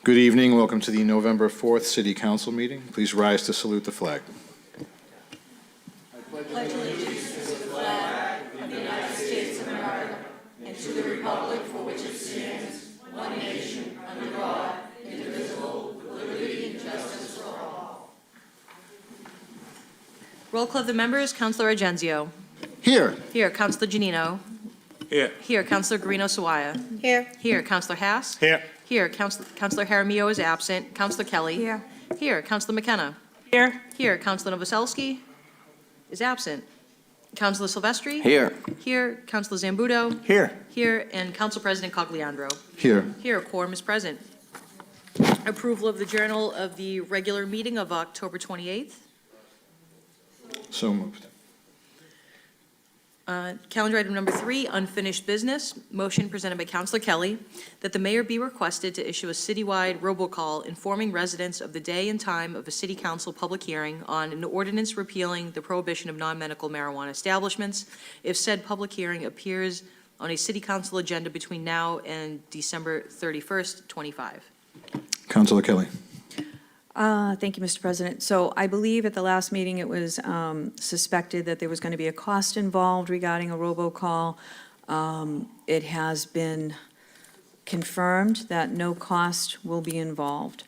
Good evening. Welcome to the November 4th City Council meeting. Please rise to salute the flag. I pledge allegiance to the flag of the United States of America and to the republic for which it stands, one nation, under God, indivisible, with liberty and justice for all. Roll call of the members. Councilor Argenzio. Here. Here. Councilor Janino. Here. Here. Councilor Guarino-Sawaya. Here. Here. Councilor Haas. Here. Here. Councilor Jaramillo is absent. Councilor Kelly. Here. Here. Councilor McKenna. Here. Here. Councilor Novoselsky is absent. Councilor Silvestri. Here. Here. Councilor Zambudo. Here. Here. And Council President Cogliandro. Here. Here. Quorum is present. Approval of the journal of the regular meeting of October 28th. So moved. Calendar item number 3, unfinished business. Motion presented by Councilor Kelly that the mayor be requested to issue a citywide robocall informing residents of the day and time of a city council public hearing on an ordinance repealing the prohibition of non-medical marijuana establishments if said public hearing appears on a city council agenda between now and December 31st, 25. Councilor Kelly. Thank you, Mr. President. So I believe at the last meeting it was suspected that there was going to be a cost involved regarding a robocall. It has been confirmed that no cost will be involved.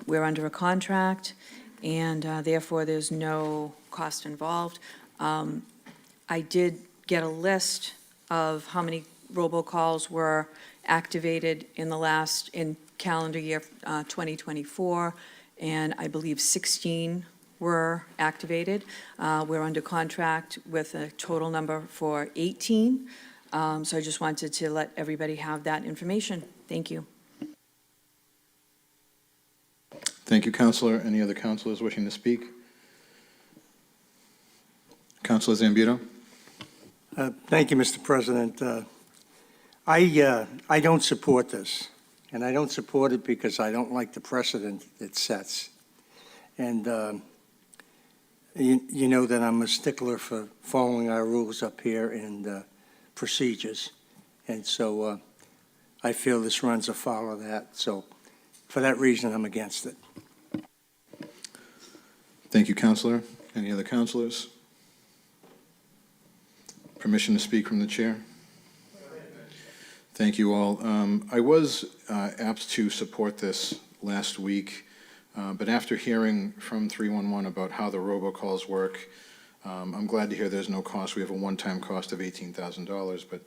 We're under a contract, and therefore there's no cost involved. I did get a list of how many robocalls were activated in calendar year 2024, and I believe 16 were activated. We're under contract with a total number for 18. So I just wanted to let everybody have that information. Thank you. Thank you, Councilor. Any other councilors wishing to speak? Councilor Zambudo. Thank you, Mr. President. I don't support this, and I don't support it because I don't like the precedent it sets. And you know that I'm a stickler for following our rules up here and procedures. And so I feel this runs afoul of that. So for that reason, I'm against it. Thank you, Councilor. Any other councilors? Permission to speak from the chair? Thank you all. I was apt to support this last week, but after hearing from 311 about how the robocalls work, I'm glad to hear there's no cost. We have a one-time cost of $18,000, but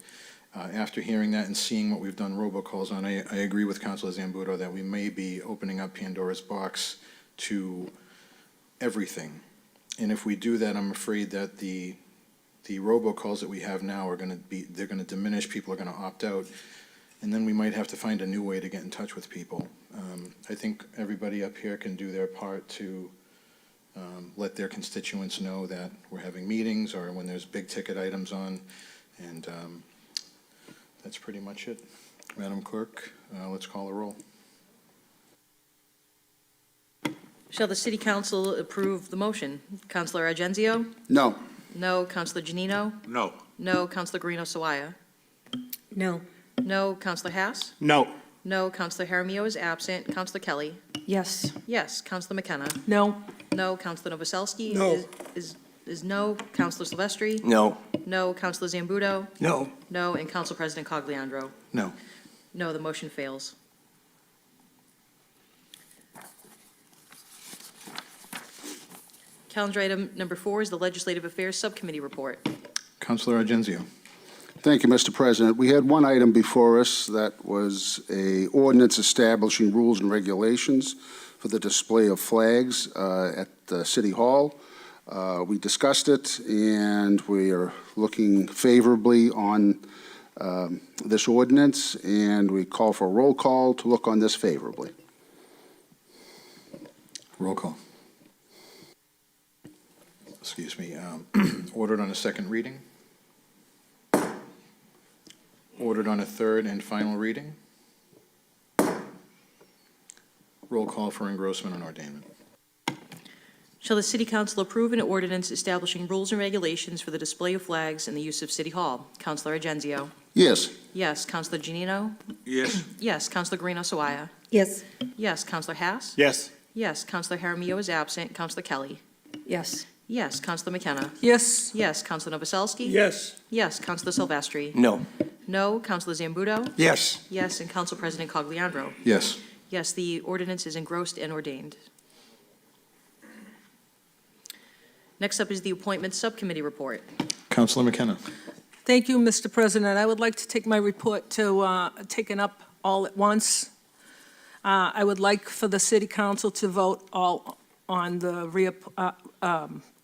after hearing that and seeing what we've done robocalls on, I agree with Councilor Zambudo that we may be opening up Pandora's box to everything. And if we do that, I'm afraid that the robocalls that we have now are they're going to diminish, people are going to opt out, and then we might have to find a new way to get in touch with people. I think everybody up here can do their part to let their constituents know that we're having meetings or when there's big ticket items on, and that's pretty much it. Madam Clerk, let's call a roll. Shall the city council approve the motion? Councilor Argenzio? No. No. Councilor Janino? No. No. Councilor Guarino-Sawaya? No. No. Councilor Haas? No. No. Councilor Jaramillo is absent. Councilor Kelly? Yes. Yes. Councilor McKenna? No. No. Councilor Novoselsky? No. Is no. Councilor Silvestri? No. No. Councilor Zambudo? No. No. And Council President Cogliandro? No. No. The motion fails. Calendar item number 4 is the Legislative Affairs Subcommittee report. Councilor Argenzio. Thank you, Mr. President. We had one item before us that was a ordinance establishing rules and regulations for the display of flags at City Hall. We discussed it, and we are looking favorably on this ordinance, and we call for a roll call to look on this favorably. Roll call. Excuse me. Ordered on a second reading. Ordered on a third and final reading. Roll call for engrossment and ordainment. Shall the City Council approve an ordinance establishing rules and regulations for the display of flags and the use of City Hall? Counselor Agenzio? Yes. Yes. Counselor Janino? Yes. Yes. Counselor Guarino Sawaya? Yes. Yes. Counselor Haas? Yes. Yes. Counselor Jaramillo is absent. Counselor Kelly? Yes. Yes. Counselor McKenna? Yes. Yes. Counselor Novoselsky? Yes. Yes. Counselor Silvestri? No. No. Counselor Zambudo? Yes. Yes. And Council President Cogliandro? Yes. Yes, the ordinance is engrossed and ordained. Next up is the Appointments Subcommittee report. Counselor McKenna. Thank you, Mr. President. I would like to take my report to taken up all at once. I would like for the City Council to vote all on the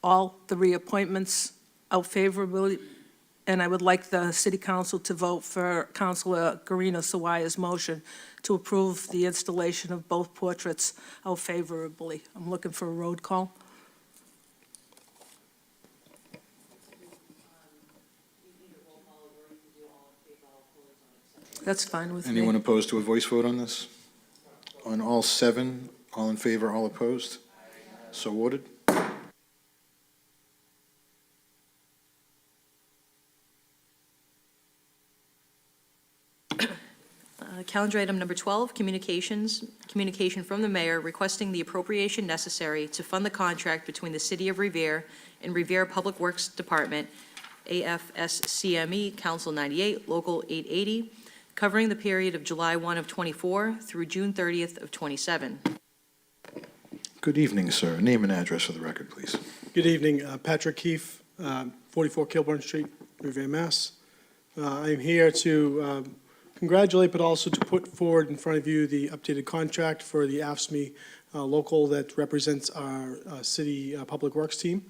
all the reappointments out favorably, and I would like the City Council to vote for Councilor Guarino Sawaya's motion to approve the installation of both portraits out favorably. I'm looking for a roll call. That's fine with me. Anyone opposed to a voice vote on this? On all 7, all in favor, all opposed? So ordered. Calendar item number 12, communications. Communication from the mayor requesting the appropriation necessary to fund the contract between the City of Revere and Revere Public Works Department, AFSCME, Council 98, Local 880, covering the period of July 1 of '24 through June 30th of '27. Good evening, sir. Name and address for the record, please. Good evening, Patrick Keefe, 44 Kilburn Street, Revere, Mass. I'm here to congratulate, but also to put forward in front of you the updated contract for the AFSCME local that represents our city public works team.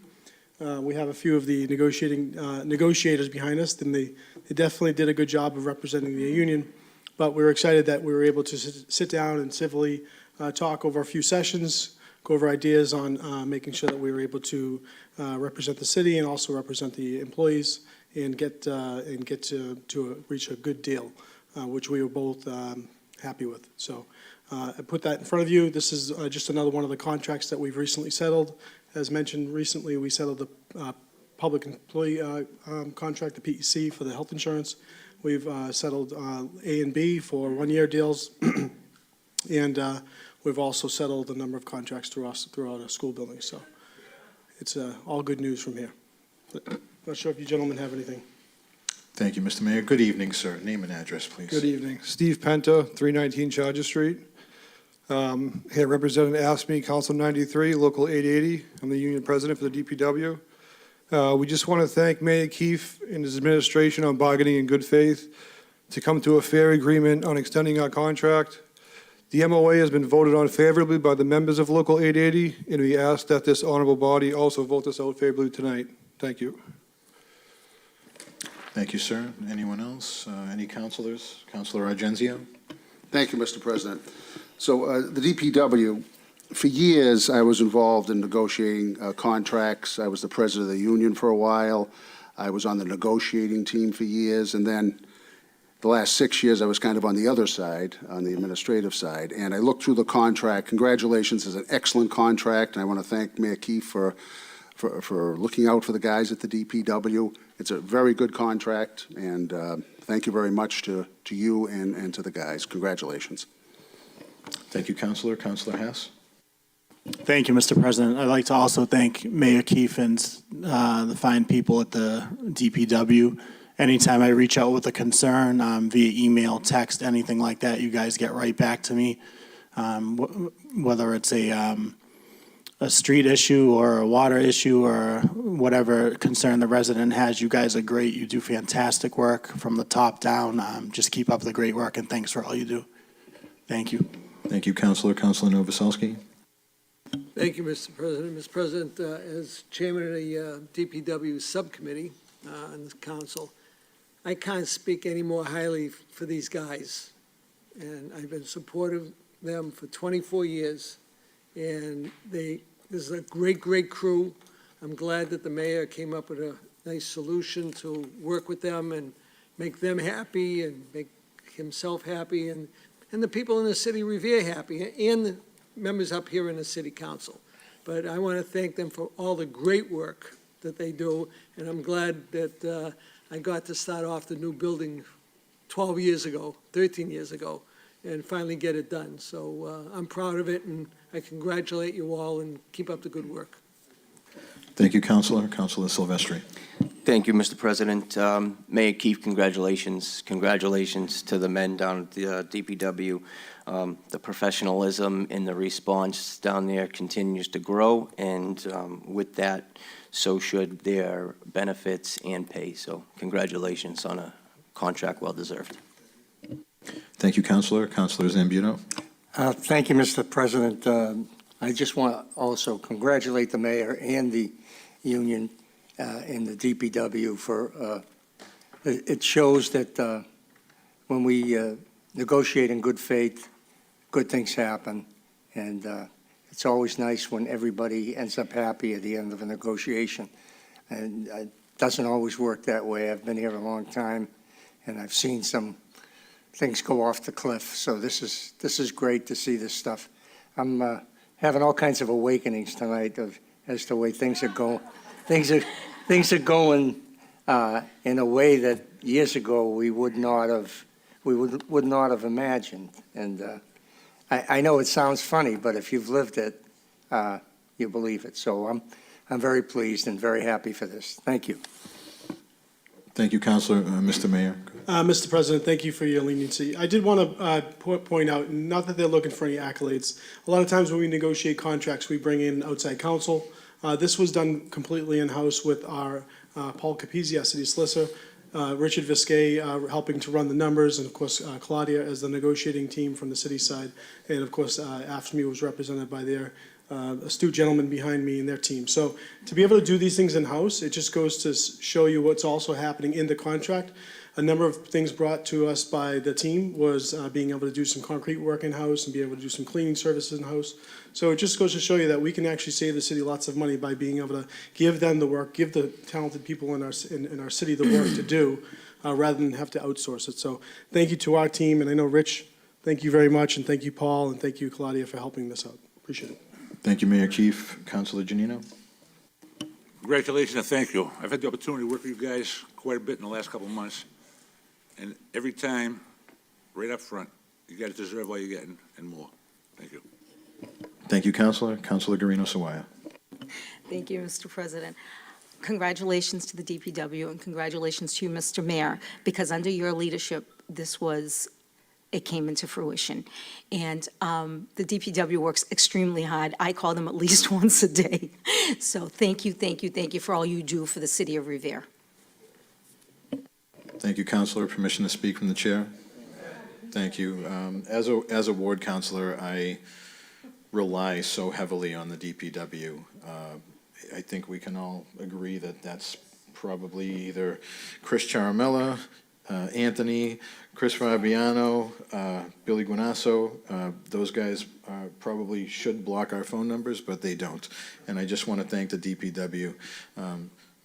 We have a few of the negotiators behind us, and they definitely did a good job of representing the union. But we were excited that we were able to sit down and civilly talk over a few sessions, go over ideas on making sure that we were able to represent the city and also represent the employees and get to reach a good deal, which we were both happy with. So I put that in front of you. This is just another one of the contracts that we've recently settled. As mentioned recently, we settled the public employee contract, the PEC, for the health insurance. We've settled A and B for one-year deals, and we've also settled a number of contracts throughout our school buildings. So it's all good news from here. But not sure if you gentlemen have anything. Thank you, Mr. Mayor. Good evening, sir. Name and address, please. Good evening. Steve Penta, 319 Charger Street. Here representing AFSCME, Council 93, Local 880. I'm the union president for the DPW. We just want to thank Mayor Keefe and his administration on bargaining in good faith to come to a fair agreement on extending our contract. The MOA has been voted on favorably by the members of Local 880, and we ask that this honorable body also vote this out favorably tonight. Thank you. Thank you, sir. Anyone else? Any councilors? Councilor Argenzio? Thank you, Mr. President. So the DPW, for years, I was involved in negotiating contracts. I was the president of the union for a while. I was on the negotiating team for years, and then the last 6 years, I was kind of on the other side, on the administrative side, and I looked through the contract. Congratulations, it's an excellent contract, and I want to thank Mayor Keefe for looking out for the guys at the DPW. It's a very good contract, and thank you very much to you and to the guys. Congratulations. Thank you, Councilor. Councilor Haas? Thank you, Mr. President. I'd like to also thank Mayor Keefe and the fine people at the DPW. Anytime I reach out with a concern via email, text, anything like that, you guys get right back to me. Whether it's a street issue or a water issue or whatever concern the resident has, you guys are great. You do fantastic work from the top down. Just keep up the great work, and thanks for all you do. Thank you. Thank you, Councilor. Councilor Novoselsky? Thank you, Mr. President. Mr. President, as chairman of the DPW subcommittee in the council, I can't speak any more highly for these guys. And I've been supportive of them for 24 years. And this is a great, great crew. I'm glad that the mayor came up with a nice solution to work with them and make them happy and make himself happy and the people in the city of Revere happy and the members up here in the city council. but I want to thank them for all the great work that they do, and I'm glad that I got to start off the new building 12 years ago, 13 years ago, and finally get it done. So I'm proud of it, and I congratulate you all, and keep up the good work. Thank you, Councilor. Councilor Silvestri. Thank you, Mr. President. Mayor Keefe, congratulations. Congratulations to the men down at the DPW. The professionalism in the response down there continues to grow, and with that, so should their benefits and pay. So congratulations on a contract well-deserved. Thank you, Councilor. Councilor Zambuto. Thank you, Mr. President. I just want to also congratulate the mayor and the union in the DPW for, it shows that when we negotiate in good faith, good things happen. And it's always nice when everybody ends up happy at the end of a negotiation. And it doesn't always work that way. I've been here a long time, and I've seen some things go off the cliff. So this is great to see this stuff. I'm having all kinds of awakenings tonight as to the way things are going. Things are going in a way that years ago we would not have imagined. And I know it sounds funny, but if you've lived it, you believe it. So I'm very pleased and very happy for this. Thank you. Thank you, Councilor. Mr. Mayor. Mr. President, thank you for your leniency. I did want to point out, not that they're looking for any accolades, a lot of times when we negotiate contracts, we bring in outside counsel. This was done completely in-house with our Paul Capizzi, our city solicitor, Richard Viscay helping to run the numbers, and of course Claudia as the negotiating team from the city side. And of course AFSCME was represented by their astute gentlemen behind me and their team. So to be able to do these things in-house, it just goes to show you what's also happening in the contract. A number of things brought to us by the team was being able to do some concrete work in-house and be able to do some cleaning services in-house. So it just goes to show you that we can actually save the city lots of money by being able to give them the work, give the talented people in our city the work to do, rather than have to outsource it. So thank you to our team, and I know Rich, thank you very much, and thank you, Paul, and thank you, Claudia, for helping this out. Appreciate it. Thank you, Mayor Keefe. Councilor Janino. Congratulations and thank you. I've had the opportunity to work with you guys quite a bit in the last couple of months. And every time, right up front, you guys deserve all you're getting and more. Thank you. Thank you, Councilor. Councilor Guarino-Sawaya. Thank you, Mr. President. Congratulations to the DPW and congratulations to you, Mr. Mayor, because under your leadership, it came into fruition. And the DPW works extremely hard. I call them at least once a day. So thank you for all you do for the city of Revere. Thank you, Councilor. Permission to speak from the chair? Thank you. As a ward councilor, I rely so heavily on the DPW. I think we can all agree that that's probably either Chris Charamella, Anthony, Chris Fabiano, Billy Guanasso. Those guys probably should block our phone numbers, but they don't. And I just want to thank the DPW.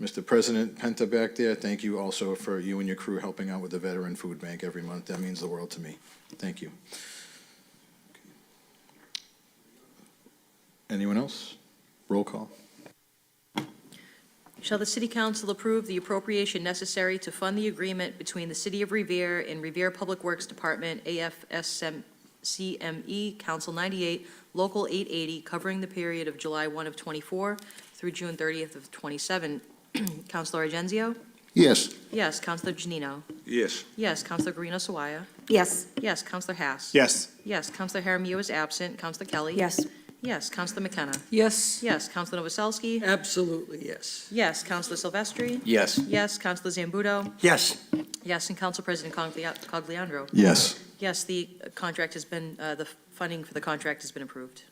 Mr. President Penta back there, thank you also for you and your crew helping out with the Veteran Food Bank every month. That means the world to me. Thank you. Anyone else? Roll call. Shall the City Council approve the appropriation necessary to fund the agreement between the City of Revere and Revere Public Works Department, AFSCME, Council 98, Local 880, covering the period of July 1 of 24 through June 30th of 27? Councilor Argenzio? Yes. Yes. Councilor Janino? Yes. Yes. Councilor Guarino-Sawaya? Yes. Yes. Councilor Haas? Yes. Yes. Councilor Jaramillo is absent. Councilor Kelly? Yes. Yes. Councilor McKenna? Yes. Yes. Councilor Novoselsky? Absolutely, yes. Yes. Councilor Silvestri? Yes. Yes. Councilor Zambuto? Yes. Yes. And Council President Cogliandro? Yes. Yes, the contract has been, the funding for the contract has been approved.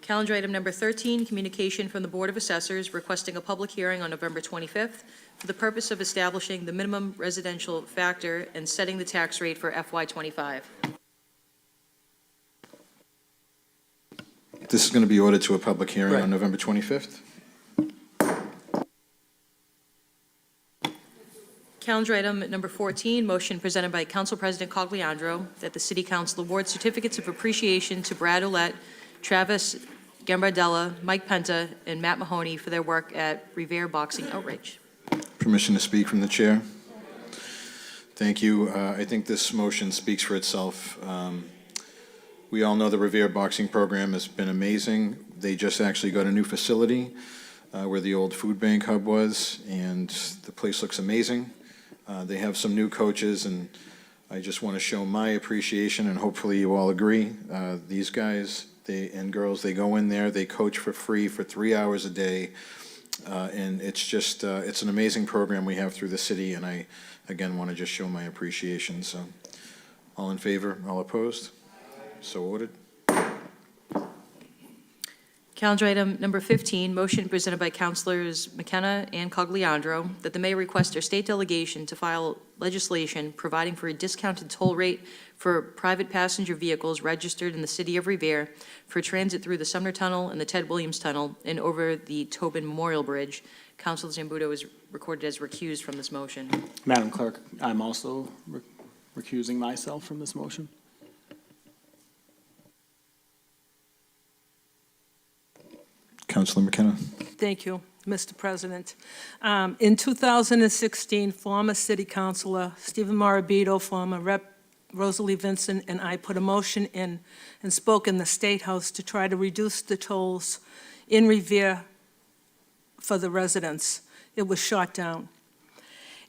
Calendar item number 13, communication from the Board of Assessors requesting a public hearing on November 25th for the purpose of establishing the minimum residential factor and setting the tax rate for FY25. This is going to be ordered to a public hearing Right. on November 25th. Calendar item number 14, motion presented by Council President Cogliandro that the City Council award certificates of appreciation to Brad Olet, Travis Gambardella, Mike Penta, and Matt Mahoney for their work at Revere Boxing Outreach. Permission to speak from the chair? Thank you. I think this motion speaks for itself. We all know the Revere boxing program has been amazing. They just actually got a new facility where the old food bank hub was, and the place looks amazing. They have some new coaches, and I just want to show my appreciation, and hopefully you all agree. These guys and girls, they go in there, they coach for free for 3 hours a day, and it's just, it's an amazing program we have through the city, and I, again, want to just show my appreciation. So, all in favor, all opposed? So ordered. Calendar item number 15, motion presented by Councilors McKenna and Cogliandro that the mayor request our state delegation to file legislation providing for a discounted toll rate for private passenger vehicles registered in the city of Revere for transit through the Sumner Tunnel and the Ted Williams Tunnel and over the Tobin Memorial Bridge. Councilor Zambudo is recorded as recused from this motion. Madam Clerk, I'm also recusing myself from this motion. Councilor McKenna. Thank you, Mr. President. In 2016, former City Councilor Stephen Morabito, former Rep. Rosalie Vincent, and I put a motion in and spoke in the State House to try to reduce the tolls in Revere for the residents. It was shot down.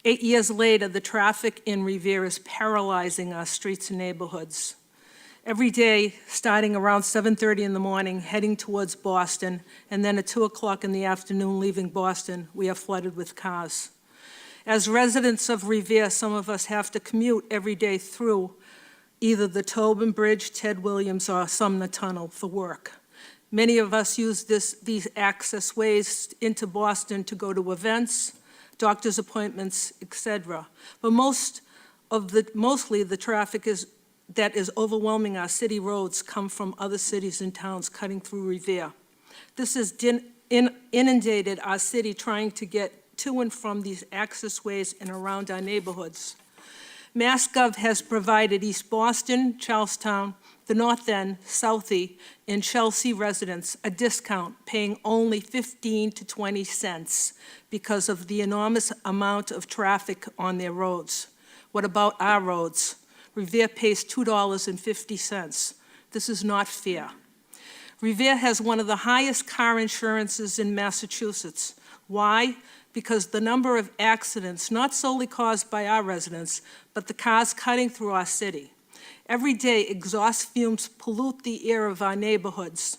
8 years later, the traffic in Revere is paralyzing our streets and neighborhoods. Every day, starting around 7:30 in the morning, heading towards Boston, and then at 2 o'clock in the afternoon, leaving Boston, we are flooded with cars. As residents of Revere, some of us have to commute every day through either the Tobin Bridge, Ted Williams, or Sumner Tunnel for work. Many of us use these access ways into Boston to go to events, doctor's appointments, etc. But mostly the traffic that is overwhelming our city roads come from other cities and towns cutting through Revere. This has inundated our city trying to get to and from these access ways and around our neighborhoods. MassGov has provided East Boston, Charlestown, the North End, Southie, and Chelsea residents a discount, paying only 15 to 20 cents because of the enormous amount of traffic on their roads. What about our roads? Revere pays $2.50. This is not fair. Revere has one of the highest car insurances in Massachusetts. Why? Because the number of accidents, not solely caused by our residents, but the cars cutting through our city. Every day, exhaust fumes pollute the air of our neighborhoods.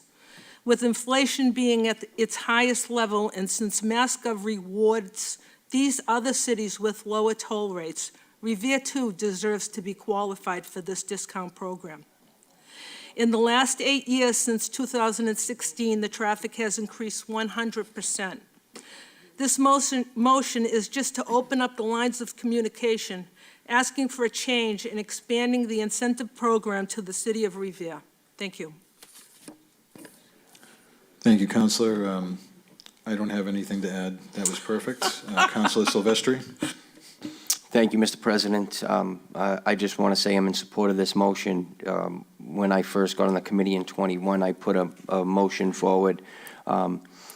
With inflation being at its highest level, and since MassGov rewards these other cities with lower toll rates, Revere too deserves to be qualified for this discount program. In the last 8 years since 2016, the traffic has increased 100%. This motion is just to open up the lines of communication, asking for a change and expanding the incentive program to the city of Revere. Thank you. Thank you, Councilor. I don't have anything to add. That was perfect. Councilor Silvestri. Thank you, Mr. President. I just want to say I'm in support of this motion. When I first got on the committee in 21, I put a motion forward.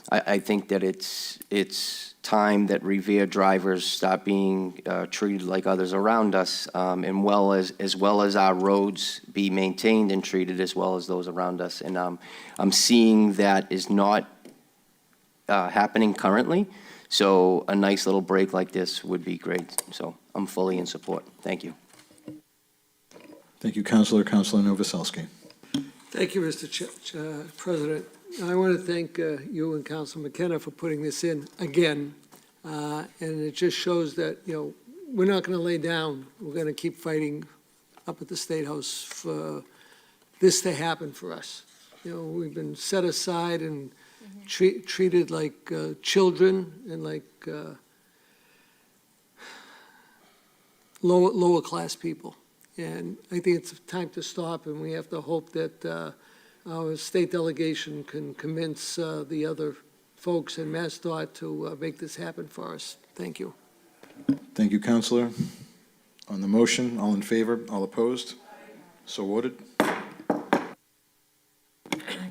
I think that it's time that Revere drivers stop being treated like others around us, and as well as our roads be maintained and treated as well as those around us. And I'm seeing that is not happening currently. So a nice little break like this would be great. So I'm fully in support. Thank you. Thank you, Councilor. Councilor Novoselsky. Thank you, Mr. President. I want to thank you and Council McKenna for putting this in again. And it just shows that, we're not going to lay down. We're going to keep fighting up at the State House for this to happen for us. We've been set aside and treated like children and like lower class people. And I think it's time to stop, and we have to hope that our state delegation can convince the other folks in MassDOT to make this happen for us. Thank you. Thank you, Counselor. On the motion, all in favor, all opposed? So voted.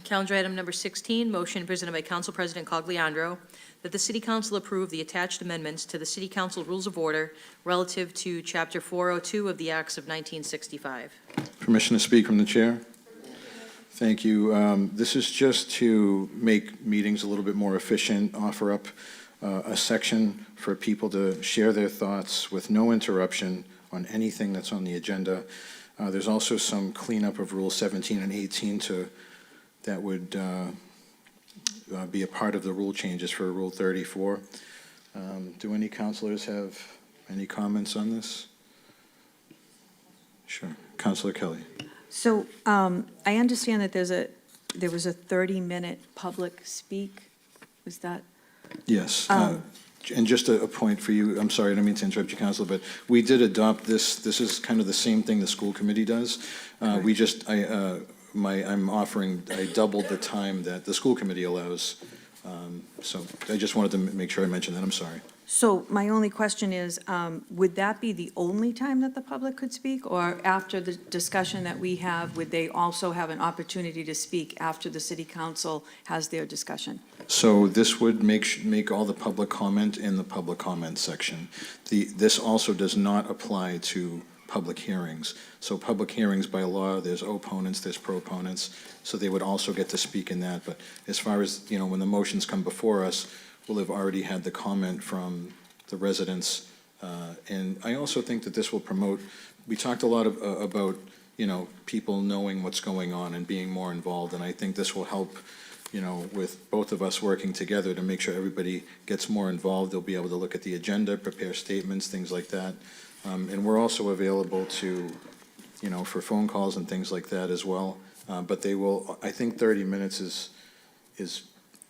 Calendar item number 16, motion presented by Council President Cogliandro, that the City Council approve the attached amendments to the City Council Rules of Order relative to Chapter 402 of the Acts of 1965. Permission to speak from the chair? Thank you. This is just to make meetings a little bit more efficient, offer up a section for people to share their thoughts with no interruption on anything that's on the agenda. There's also some cleanup of Rule 17 and 18 that would be a part of the rule changes for Rule 34. Do any councilors have any comments on this? Sure. Councilor Kelly. So I understand that there was a 30-minute public speak. Was that? Yes. And just a point for you, I'm sorry, I don't mean to interrupt you, Councilor, but we did adopt this. This is kind of the same thing the school committee does. We just, I doubled the time that the school committee allows. So I just wanted to make sure I mentioned that. I'm sorry. So my only question is, would that be the only time that the public could speak? Or after the discussion that we have, would they also have an opportunity to speak after the city council has their discussion? So this would make all the public comment in the public comment section. This also does not apply to public hearings. So public hearings by law, there's opponents, there's proponents, so they would also get to speak in that. But as far as, when the motions come before us, we'll have already had the comment from the residents. And I also think that this will promote, we talked a lot about, people knowing what's going on and being more involved. And I think this will help, with both of us working together to make sure everybody gets more involved. They'll be able to look at the agenda, prepare statements, things like that. And we're also available to, for phone calls and things like that as well. But they will, I think 30 minutes is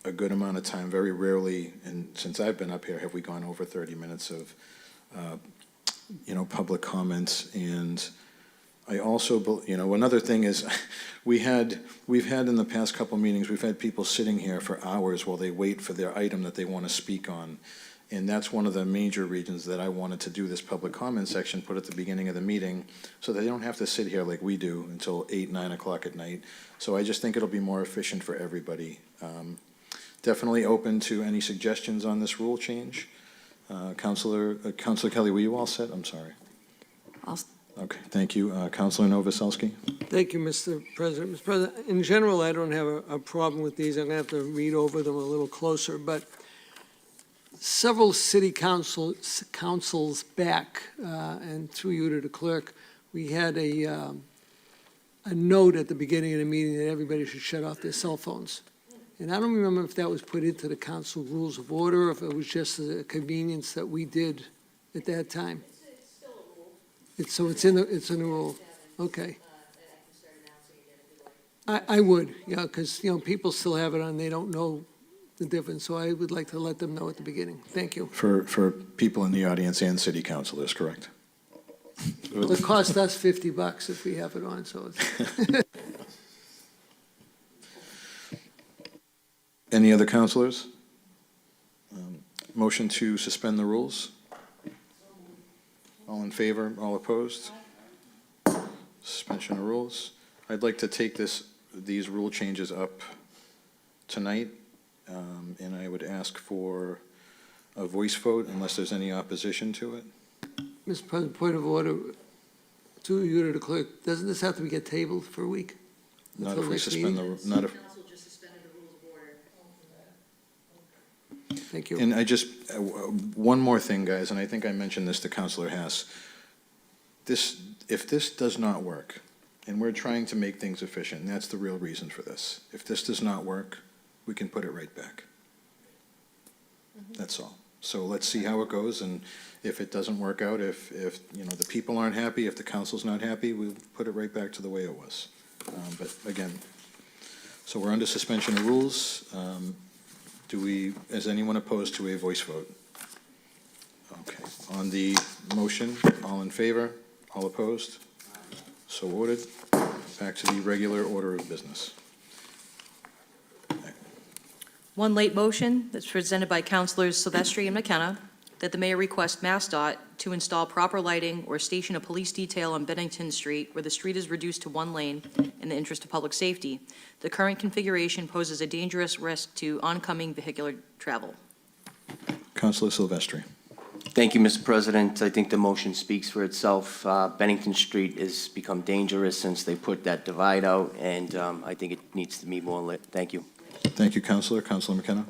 a good amount of time. Very rarely, and since I've been up here, have we gone over 30 minutes of, public comments. And I also, another thing is, we've had in the past couple meetings, we've had people sitting here for hours while they wait for their item that they want to speak on. And that's one of the major reasons that I wanted to do this public comment section, put at the beginning of the meeting, so they don't have to sit here like we do until 8, 9 o'clock at night. So I just think it'll be more efficient for everybody. Definitely open to any suggestions on this rule change. Counselor Kelly, were you all set? I'm sorry. Okay, thank you. Counselor Novoselsky? Thank you, Mr. President. Mr. President, in general, I don't have a problem with these. I'm going to have to read over them a little closer, but several city councils back, and through you to the clerk, we had a note at the beginning of the meeting that everybody should shut off their cell phones. And I don't remember if that was put into the council rules of order, or if it was just a convenience that we did at that time. It's still a rule. So it's in the rule. Okay. I would, yeah, because, people still have it on, they don't know the difference, so I would like to let them know at the beginning. Thank you. For people in the audience and city councilors, correct? It cost us $50 if we have it on, so it's. Any other councilors? Motion to suspend the rules? All in favor, all opposed? Suspension of rules. I'd like to take these rule changes up tonight, and I would ask for a voice vote unless there's any opposition to it. Mr. President, point of order, to you to the clerk, doesn't this have to get tabled for a week? Not Until if we next suspend meeting? not if. Thank you. And I just, one more thing, guys, and I think I mentioned this to Councilor Haas. If this does not work, and we're trying to make things efficient, and that's the real reason for this. If this does not work, we can put it right back. That's all. So let's see how it goes, and if it doesn't work out, if the people aren't happy, if the council's not happy, we'll put it right back to the way it was. But again, so we're under suspension of rules. Is anyone opposed to a voice vote? Okay. On the motion, all in favor? All opposed? So voted. Back to the regular order of business. One late motion that's presented by Councilors Silvestri and McKenna, that the mayor request MassDOT to install proper lighting or station a police detail on Bennington Street where the street is reduced to one lane in the interest of public safety. The current configuration poses a dangerous risk to oncoming vehicular travel. Councilor Silvestri. Thank you, Mr. President. I think the motion speaks for itself. Bennington Street has become dangerous since they put that divide out, and I think it needs to be more lit. Thank you. Thank you, Councilor. Councilor McKenna.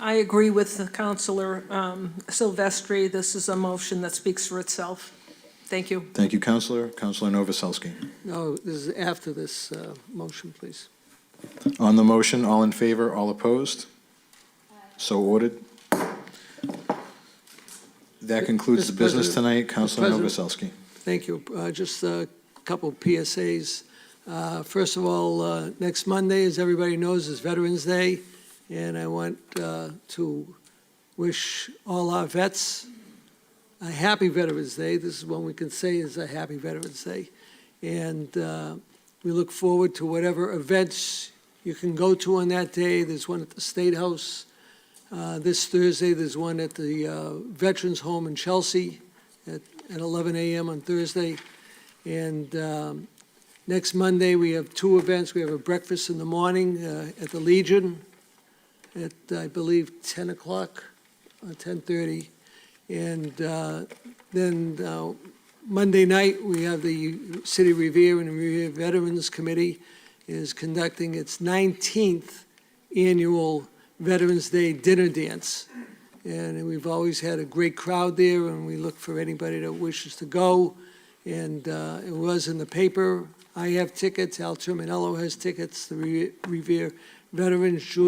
I agree with Councilor Silvestri. This is a motion that speaks for itself. Thank you. Thank you, Councilor. Councilor Novoselsky. No, this is after this motion, please. On the motion, all in favor, all opposed? So ordered. That concludes the Mr. business President, tonight. Councilor President. Novoselsky. Thank you. Just a couple PSAs. First of all, next Monday, as everybody knows, is Veterans Day, and I want to wish all our vets a happy Veterans Day. This is one we can say is a happy Veterans Day. And we look forward to whatever events you can go to on that day. There's one at the State House. This Thursday, there's one at the Veterans Home in Chelsea at 11 a.m. on Thursday. And next Monday, we have two events. We have a breakfast in the morning at the Legion at, I believe, 10 o'clock, 10:30. And then Monday night, we have the City of Revere and the Revere Veterans Committee is conducting its 19th annual Veterans Day dinner dance. And we've always had a great crowd there, and we look for anybody that wishes to go. And it was in the paper. I have tickets. Al Terminello has tickets. The Revere Veterans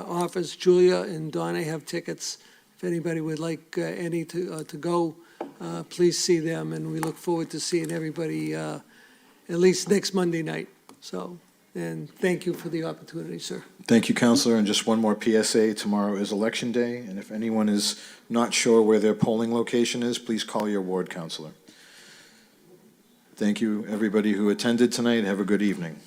office, Julia and Donna have tickets. If anybody would like any to go, please see them. And we look forward to seeing everybody at least next Monday night. So, and thank you for the opportunity, sir. Thank you, Councilor. And just one more PSA. Tomorrow is Election Day, and if anyone is not sure where their polling location is, please call your ward councilor. Thank you, everybody who attended tonight. Have a good evening.